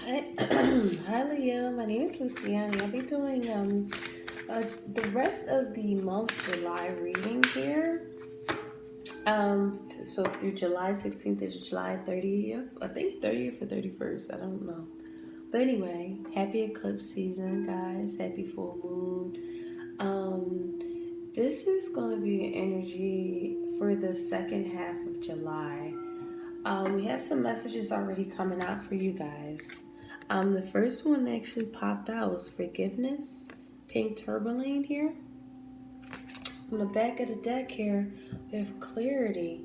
Hi, hi Leo. My name is Luciani. I'll be doing the rest of the month July reading here. So through July 16th to July 30th. I think 30th or 31st. I don't know. But anyway, happy eclipse season, guys. Happy full moon. This is going to be an energy for the second half of July. We have some messages already coming out for you guys. The first one that actually popped out was forgiveness, pink tourmaline here. On the back of the deck here, we have clarity.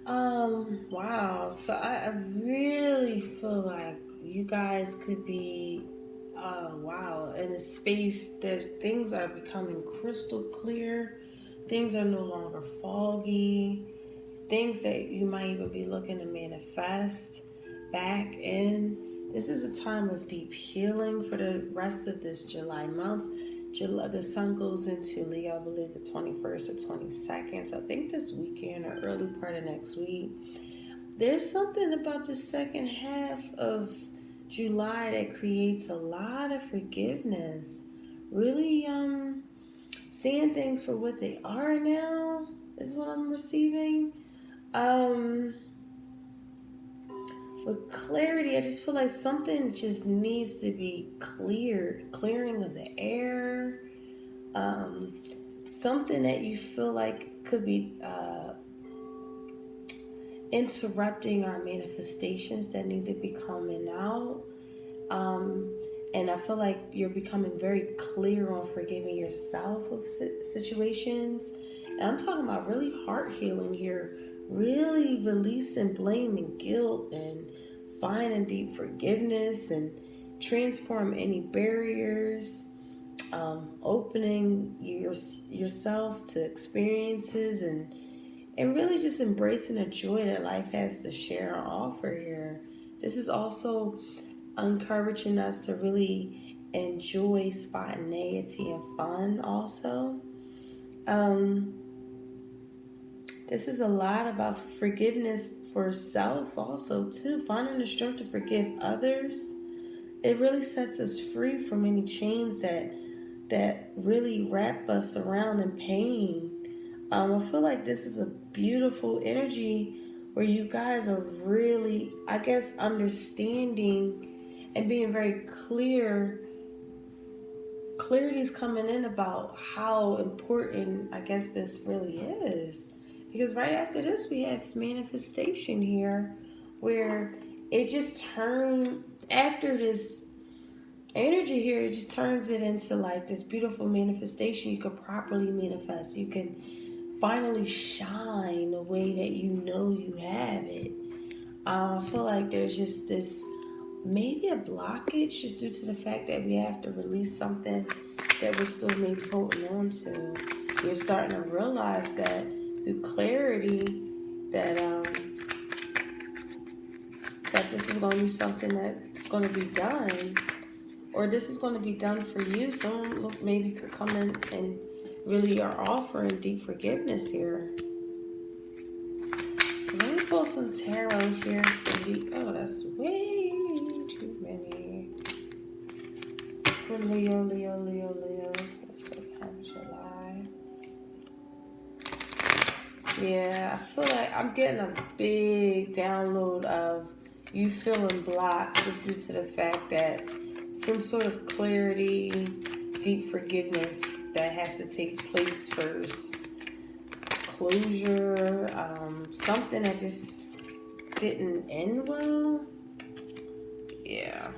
Wow. So I really feel like you guys could be, wow, in a space that things are becoming crystal clear. Things are no longer foggy. Things that you might even be looking to manifest back in. This is a time of deep healing for the rest of this July month. The sun goes into Leo, I believe, the 21st or 22nd. So I think this weekend or early part of next week. There's something about the second half of July that creates a lot of forgiveness. Really seeing things for what they are now is what I'm receiving. With clarity, I just feel like something just needs to be cleared. Clearing of the air. Something that you feel like could be interrupting our manifestations that need to be coming out. And I feel like you're becoming very clear on forgiving yourself of situations. And I'm talking about really heart healing here. Really releasing blame and guilt and finding deep forgiveness and transform any barriers. Opening yourself to experiences and really just embracing the joy that life has to share and offer here. This is also encouraging us to really enjoy spontaneity and fun also. This is a lot about forgiveness for self also too. Finding the strength to forgive others. It really sets us free from any chains that really wrap us around in pain. I feel like this is a beautiful energy where you guys are really, I guess, understanding and being very clear. Clarity is coming in about how important, I guess, this really is. Because right after this, we have manifestation here, where it just turned, after this energy here, it just turns it into like this beautiful manifestation you could properly manifest. You can finally shine the way that you know you have it. I feel like there's just this, maybe a blockage just due to the fact that we have to release something that we're still maybe holding on to. You're starting to realize that through clarity that that this is going to be something that's going to be done, or this is going to be done for you. Someone maybe could come in and really are offering deep forgiveness here. So let me pull some tarot here for the, oh, that's way too many. For Leo. Let's see, July. Yeah, I feel like I'm getting a big download of you feeling blocked just due to the fact that some sort of clarity, deep forgiveness that has to take place first. Closure, something that just didn't end well. Yeah.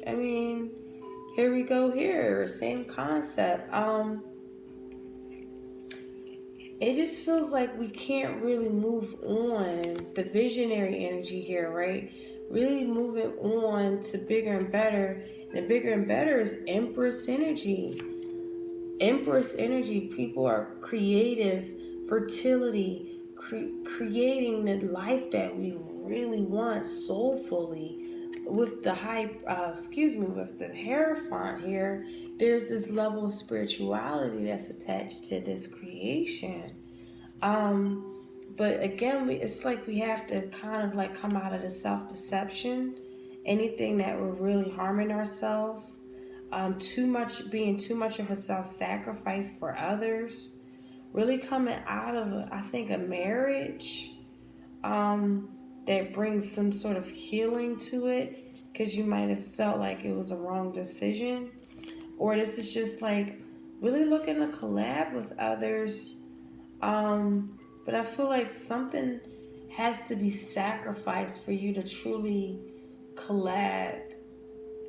I mean, here we go here. Same concept. It just feels like we can't really move on. The visionary energy here, right? Really moving on to bigger and better. And the bigger and better is Empress energy. Empress energy. People are creative, fertility, creating the life that we really want soulfully. With the with the Hierophant here, there's this level of spirituality that's attached to this creation. But again, it's like we have to kind of like come out of the self-deception anything that we're really harming ourselves, being too much of a self-sacrifice for others, really coming out of, I think, a marriage that brings some sort of healing to it, because you might have felt like it was a wrong decision. Or this is just like really looking to collab with others. But I feel like something has to be sacrificed for you to truly collab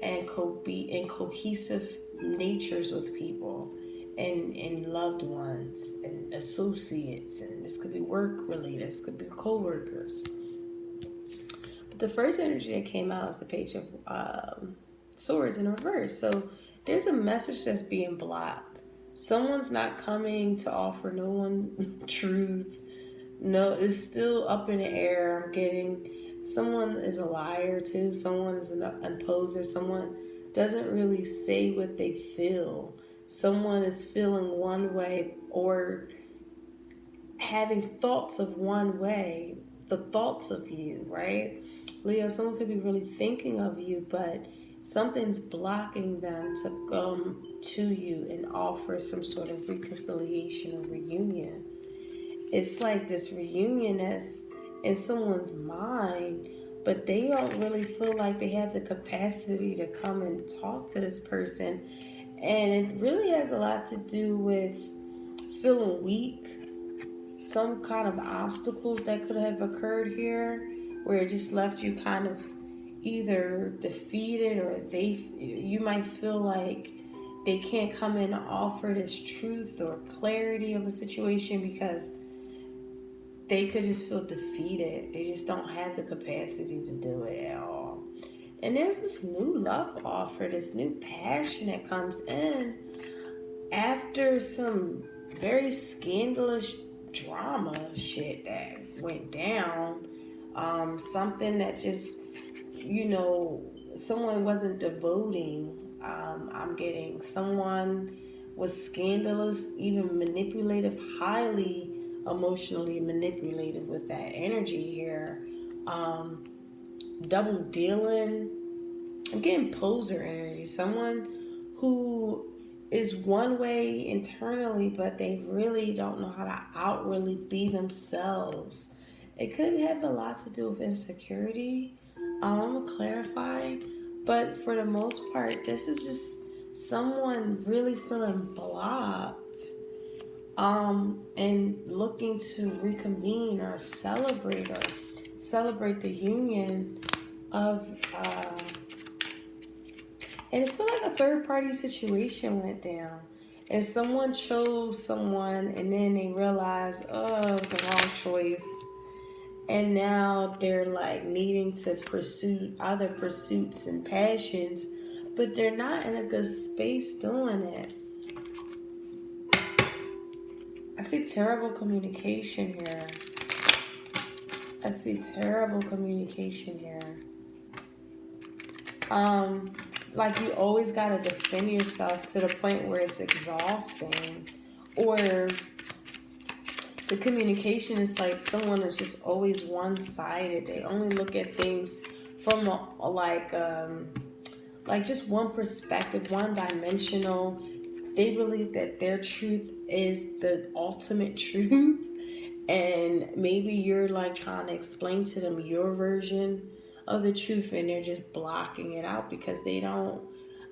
and be in cohesive natures with people and loved ones and associates. And this could be work related, this could be co-workers. But the first energy that came out is the Page of Swords in reverse. So there's a message that's being blocked. Someone's not coming to offer no one truth. No, it's still up in the air. I'm getting someone is a liar too. Someone is an imposer. Someone doesn't really say what they feel. Someone is feeling one way or having thoughts of one way. The thoughts of you, right? Leo, someone could be really thinking of you, but something's blocking them to come to you and offer some sort of reconciliation or reunion. It's like this reunion that's in someone's mind, but they don't really feel like they have the capacity to come and talk to this person. And it really has a lot to do with feeling weak, some kind of obstacles that could have occurred here, where it just left you kind of either defeated, or you might feel like they can't come in and offer this truth or clarity of a situation because they could just feel defeated. They just don't have the capacity to do it at all. And there's this new love offer, this new passion that comes in after some very scandalous drama shit that went down. Something that just, someone wasn't devoting. I'm getting someone was scandalous, even manipulative, highly emotionally manipulative with that energy here. Double dealing. I'm getting poser energy. Someone who is one way internally, but they really don't know how to outwardly be themselves. It could have a lot to do with insecurity. I'm going to clarify. But for the most part, this is just someone really feeling blocked. And looking to reconvene or celebrate the union of, and it felt like a third party situation went down, and someone chose someone, and then they realized, oh, it was the wrong choice, and now they're like needing to pursue other pursuits and passions, but they're not in a good space doing it. I see terrible communication here. Like you always got to defend yourself to the point where it's exhausting. Or the communication is like someone is just always one-sided. They only look at things from like just one perspective, one-dimensional. They believe that their truth is the ultimate truth, and maybe you're like trying to explain to them your version of the truth, and they're just blocking it out because they don't.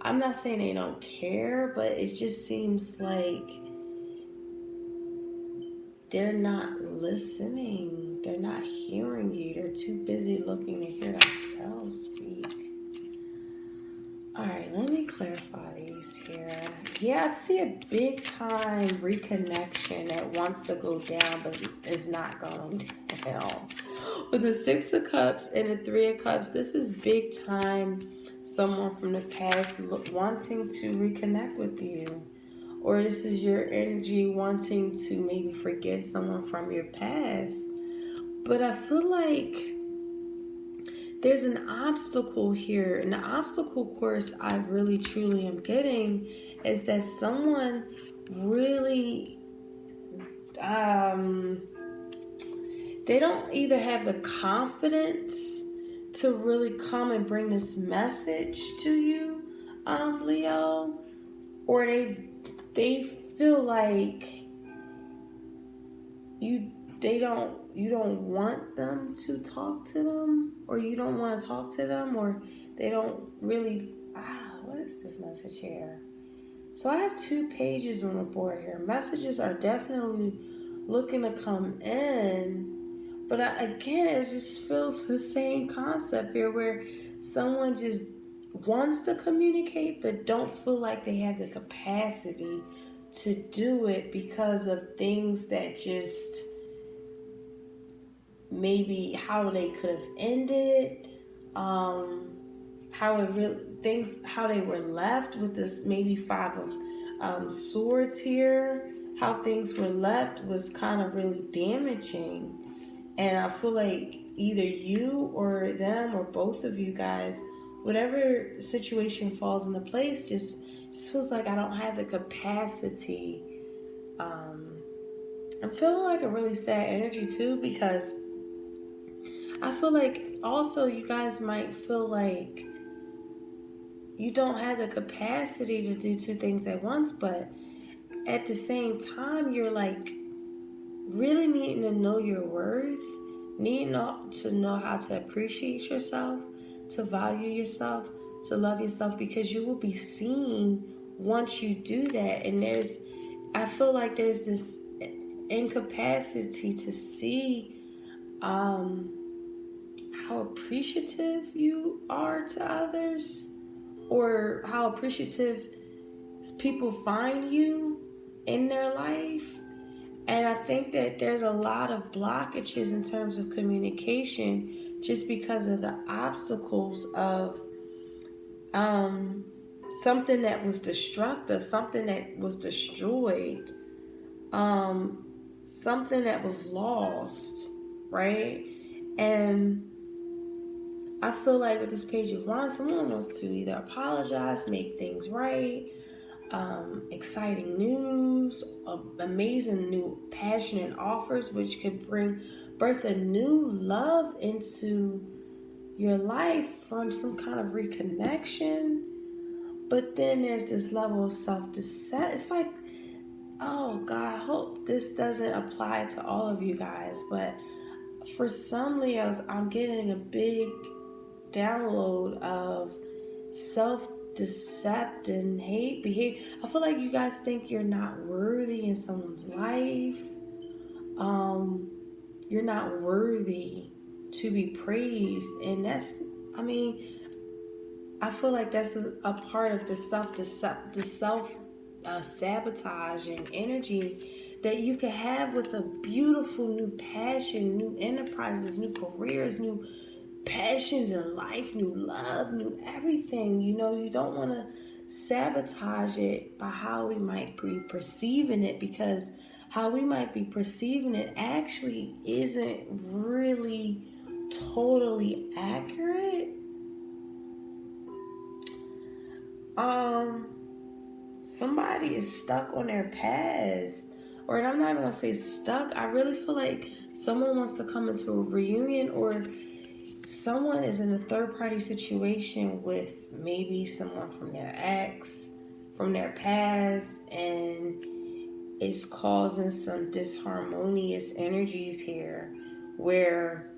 I'm not saying they don't care, but it just seems like they're not listening. They're not hearing you. They're too busy looking to hear themselves speak. Alright, let me clarify these here. Yeah, I see a big time reconnection that wants to go down but is not going down. With the Six of Cups and the Three of Cups, this is big time someone from the past wanting to reconnect with you. Or this is your energy wanting to maybe forgive someone from your past. But I feel like there's an obstacle here. And the obstacle course I really truly am getting is that someone really, they don't either have the confidence to really come and bring this message to you, Leo, or they feel like you don't want them to talk to them, or you don't want to talk to them, or they don't really, what is this message here? So I have 2 pages on the board here. Messages are definitely looking to come in, but again, it just feels the same concept here, where someone just wants to communicate but don't feel like they have the capacity to do it because of things that just maybe how they could have ended, how they were left with this maybe 5 of swords here. How things were left was kind of really damaging, and I feel like either you or them or both of you guys, whatever situation falls into place, just feels like I don't have the capacity. I'm feeling like a really sad energy too, because I feel like also you guys might feel like you don't have the capacity to do 2 things at once, but at the same time, you're like really needing to know your worth, needing to know how to appreciate yourself, to value yourself, to love yourself, because you will be seen once you do that. And I feel like there's this incapacity to see how appreciative you are to others, or how appreciative people find you in their life. And I think that there's a lot of blockages in terms of communication just because of the obstacles of something that was destructive, something that was destroyed, something that was lost, right? And I feel like with this Page of Wands, someone wants to either apologize, make things right, exciting news, amazing new passionate offers, which could birth a new love into your life from some kind of reconnection. But then there's this level of self-deception. It's like, oh God, I hope this doesn't apply to all of you guys, but for some Leos, I'm getting a big download of self-deception and hate behavior. I feel like you guys think you're not worthy in someone's life. You're not worthy to be praised, and I feel like that's a part of the self-sabotaging energy that you can have with a beautiful new passion, new enterprises, new careers, new passions in life, new love, new everything. You don't want to sabotage it by how we might be perceiving it, because how we might be perceiving it actually isn't really totally accurate. Somebody is stuck on their past, or I'm not even gonna say stuck. I really feel like someone wants to come into a reunion, or someone is in a third-party situation with maybe someone from their ex, from their past, and it's causing some disharmonious energies here, where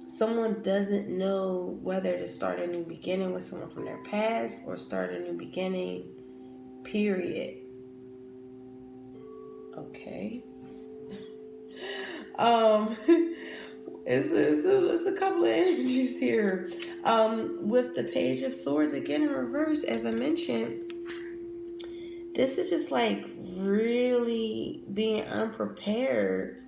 someone doesn't know whether to start a new beginning with someone from their past or start a new beginning, period. Okay. It's a couple of energies here. With the Page of Swords again in reverse, as I mentioned, this is just like really being unprepared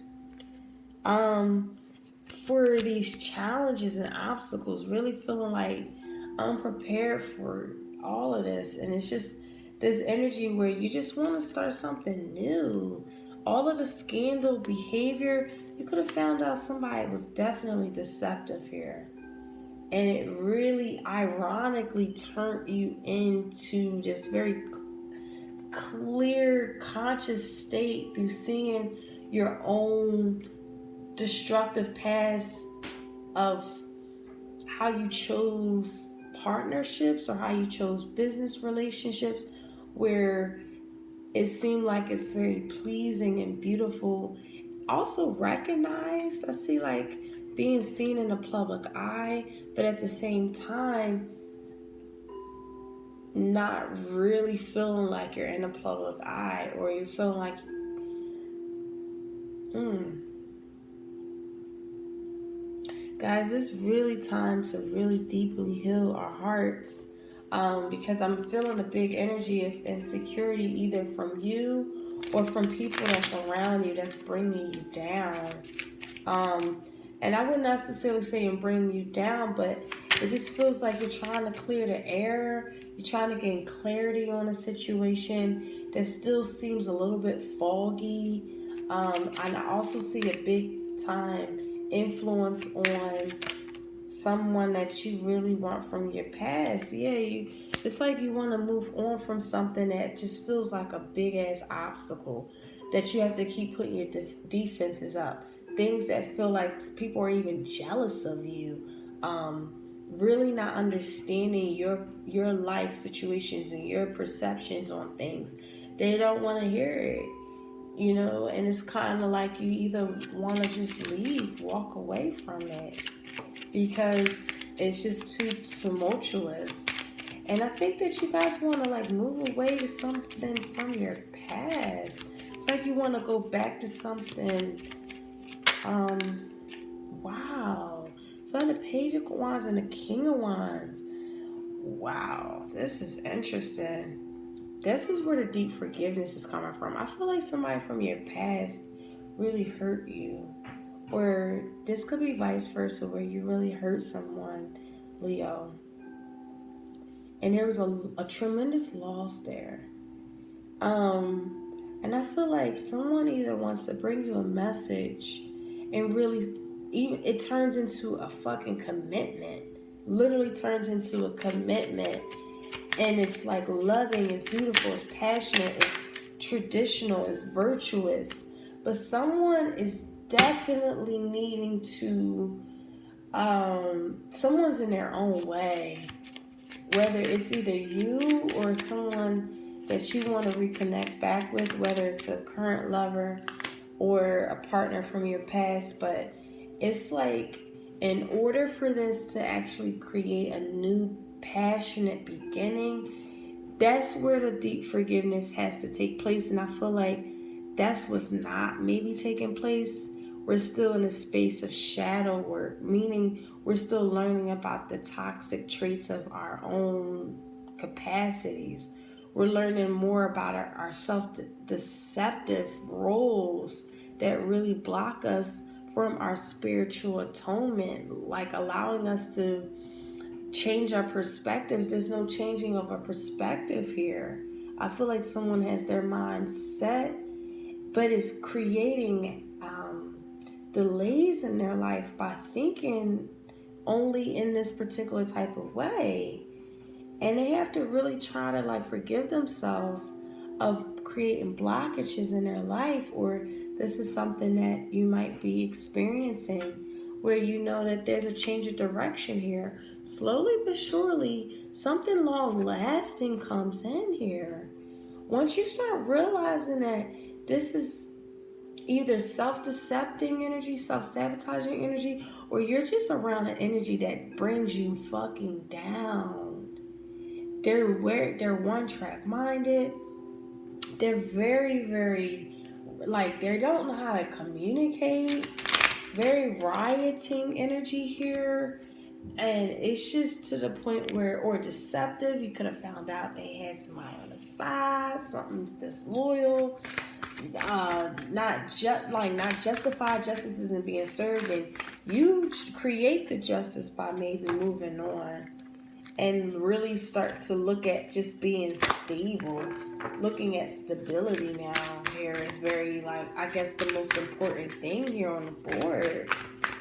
for these challenges and obstacles, really feeling like unprepared for all of this. And it's just this energy where you just want to start something new. All of the scandal behavior, you could have found out somebody was definitely deceptive here. And it really ironically turned you into this very clear, conscious state through seeing your own destructive past of how you chose partnerships or how you chose business relationships where it seemed like it's very pleasing and beautiful. Also recognized, I see like being seen in the public eye, but at the same time, not really feeling like you're in the public eye, or you're feeling like, Guys, it's really time to really deeply heal our hearts, because I'm feeling a big energy of insecurity either from you or from people that's around you that's bringing you down. And I wouldn't necessarily say I'm bringing you down, but it just feels like you're trying to clear the air. You're trying to gain clarity on a situation that still seems a little bit foggy. And I also see a big time influence on someone that you really want from your past. It's like you want to move on from something that just feels like a big ass obstacle that you have to keep putting your defenses up. Things that feel like people are even jealous of you. Really not understanding your life situations and your perceptions on things. They don't want to hear it. And it's kind of like you either want to just leave, walk away from it, because it's just too tumultuous. And I think that you guys want to like move away to something from your past. It's like you want to go back to something. Wow. So the Page of Wands and the King of Wands. Wow, this is interesting. This is where the deep forgiveness is coming from. I feel like somebody from your past really hurt you. Or this could be vice versa, where you really hurt someone, Leo. And there was a tremendous loss there. And I feel like someone either wants to bring you a message and really, even it turns into a fucking commitment. Literally turns into a commitment. And it's like loving, it's dutiful, it's passionate, it's traditional, it's virtuous. But someone is definitely needing to, someone's in their own way. Whether it's either you or someone that you want to reconnect back with, whether it's a current lover or a partner from your past. But it's like, in order for this to actually create a new passionate beginning, that's where the deep forgiveness has to take place. And I feel like that's what's not maybe taking place. We're still in a space of shadow work, meaning we're still learning about the toxic traits of our own capacities. We're learning more about our self-deceptive roles that really block us from our spiritual atonement, like allowing us to change our perspectives. There's no changing of a perspective here. I feel like someone has their mind set, but is creating delays in their life by thinking only in this particular type of way. And they have to really try to like forgive themselves of creating blockages in their life, or this is something that you might be experiencing where you know that there's a change of direction here. Slowly but surely, something long lasting comes in here. Once you start realizing that this is either self-decepting energy, self-sabotaging energy, or you're just around an energy that brings you fucking down. They're one-track minded. They're very, very, like, they don't know how to communicate. Very rioting energy here. And it's just to the point where, or deceptive, you could have found out they had somebody on the side, something's disloyal, not justified, justice isn't being served, and you create the justice by maybe moving on and really start to look at just being stable. Looking at stability now here is very, like, I guess the most important thing here on the board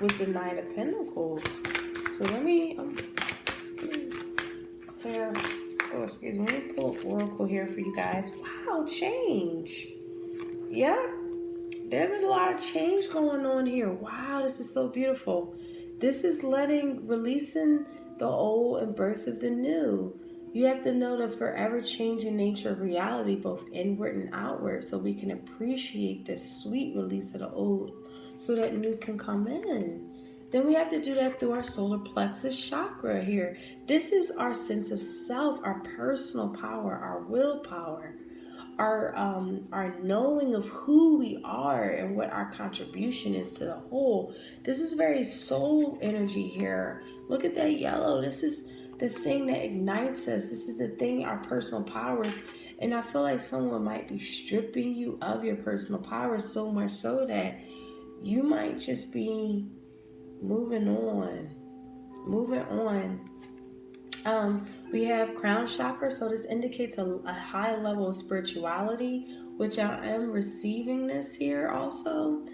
with the Knight of Pentacles. So let me clear, let me pull Oracle here for you guys. Wow, change. Yep, there's a lot of change going on here. Wow, this is so beautiful. This is releasing the old and birth of the new. You have to know the forever changing nature of reality, both inward and outward, so we can appreciate the sweet release of the old so that new can come in. Then we have to do that through our solar plexus chakra here. This is our sense of self, our personal power, our willpower, our knowing of who we are and what our contribution is to the whole. This is very soul energy here. Look at that yellow. This is the thing that ignites us. This is the thing, our personal powers. And I feel like someone might be stripping you of your personal powers so much so that you might just be moving on. We have crown chakra, so this indicates a high level of spirituality, which I am receiving this here also.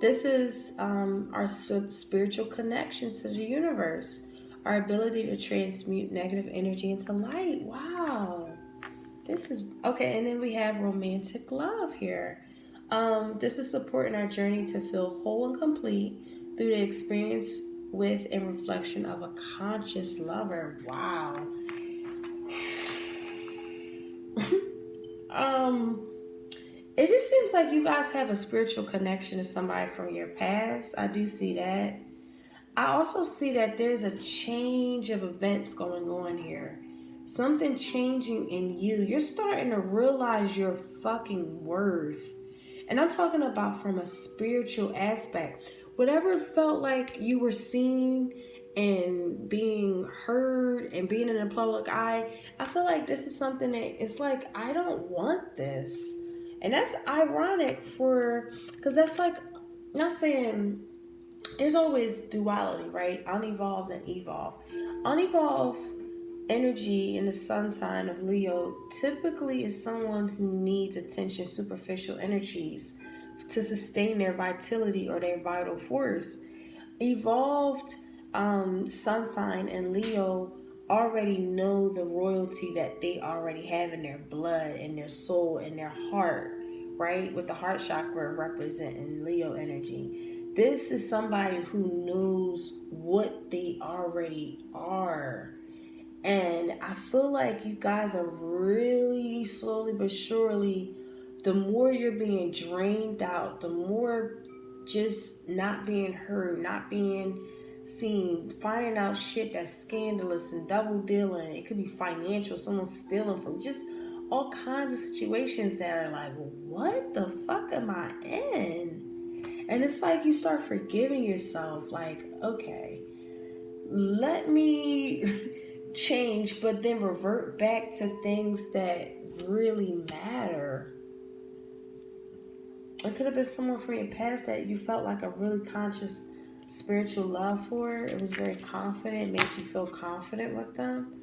This is our spiritual connections to the universe, our ability to transmute negative energy into light. Wow. This is okay. And then we have romantic love here. This is supporting our journey to feel whole and complete through the experience with and reflection of a conscious lover. Wow. It just seems like you guys have a spiritual connection to somebody from your past. I do see that. I also see that there's a change of events going on here. Something changing in you. You're starting to realize your fucking worth. And I'm talking about from a spiritual aspect. Whatever felt like you were seen and being heard and being in the public eye, I feel like this is something that it's like, I don't want this. And that's ironic because that's like, not saying, there's always duality, right? Unevolved and evolved. Unevolved energy in the sun sign of Leo typically is someone who needs attention, superficial energies to sustain their vitality or their vital force. Evolved sun sign and Leo already know the royalty that they already have in their blood, in their soul, in their heart, right? With the heart chakra representing Leo energy. This is somebody who knows what they already are. And I feel like you guys are really slowly but surely, the more you're being drained out, the more just not being heard, not being seen, finding out shit that's scandalous and double dealing. It could be financial, someone stealing from, just all kinds of situations that are like, what the fuck am I in? And it's like you start forgiving yourself, like, okay, let me change, but then revert back to things that really matter. It could have been someone from your past that you felt like a really conscious spiritual love for. It was very confident, made you feel confident with them.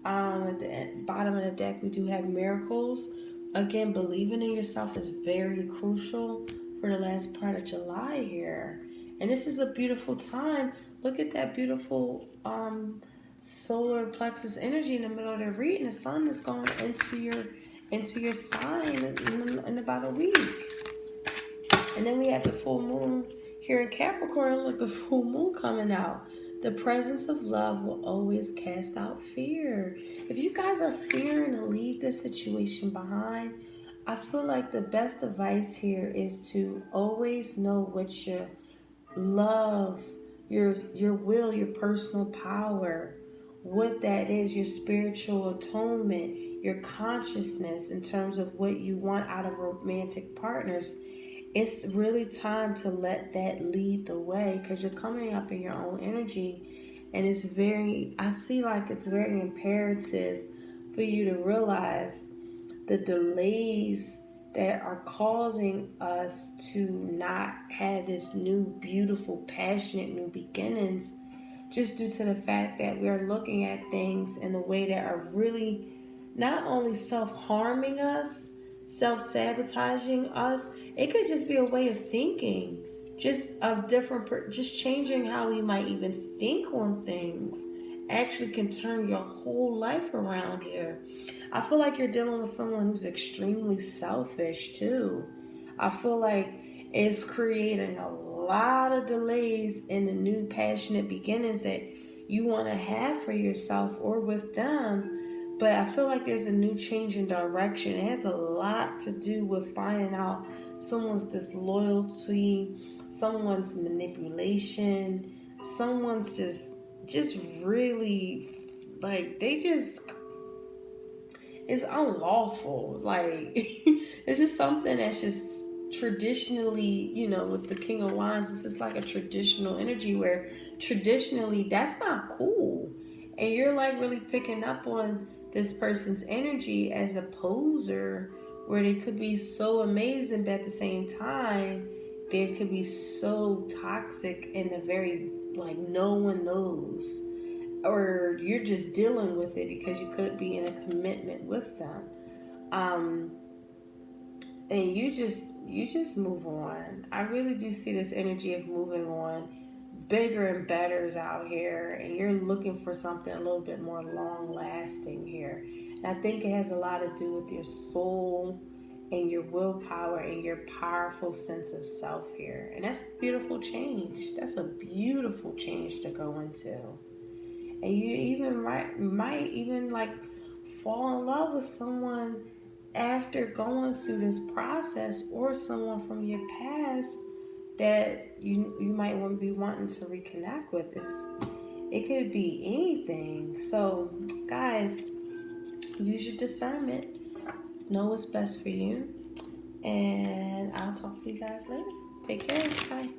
At the bottom of the deck, we do have miracles. Again, believing in yourself is very crucial for the last part of July here. And this is a beautiful time. Look at that beautiful solar plexus energy in the middle of the reading. The sun is going into your sign in about a week. And then we have the full moon here in Capricorn. Look, the full moon coming out. The presence of love will always cast out fear. If you guys are fearing to leave this situation behind, I feel like the best advice here is to always know what your love, your will, your personal power, what that is, your spiritual atonement, your consciousness in terms of what you want out of romantic partners. It's really time to let that lead the way, because you're coming up in your own energy, and I see like it's very imperative for you to realize the delays that are causing us to not have this new, beautiful, passionate new beginnings, just due to the fact that we are looking at things in a way that are really not only self-harming us, self-sabotaging us. It could just be a way of thinking, just a different, just changing how we might even think on things actually can turn your whole life around here. I feel like you're dealing with someone who's extremely selfish too. I feel like it's creating a lot of delays in the new passionate beginnings that you want to have for yourself or with them. But I feel like there's a new change in direction. It has a lot to do with finding out someone's disloyalty, someone's manipulation, someone's just really, like, they just, it's unlawful. Like, it's just something that's just traditionally, with the King of Wands, this is like a traditional energy where traditionally that's not cool. And you're like really picking up on this person's energy as a poser, where they could be so amazing, but at the same time, they could be so toxic and a very, like, no one knows. Or you're just dealing with it because you could be in a commitment with them. And you just move on. I really do see this energy of moving on. Bigger and better's out here, and you're looking for something a little bit more long lasting here. And I think it has a lot to do with your soul and your willpower and your powerful sense of self here. And that's a beautiful change. That's a beautiful change to go into. And you even might even like fall in love with someone after going through this process, or someone from your past that you might want to be wanting to reconnect with. It could be anything. So guys, use your discernment, know what's best for you, and I'll talk to you guys later. Take care. Bye.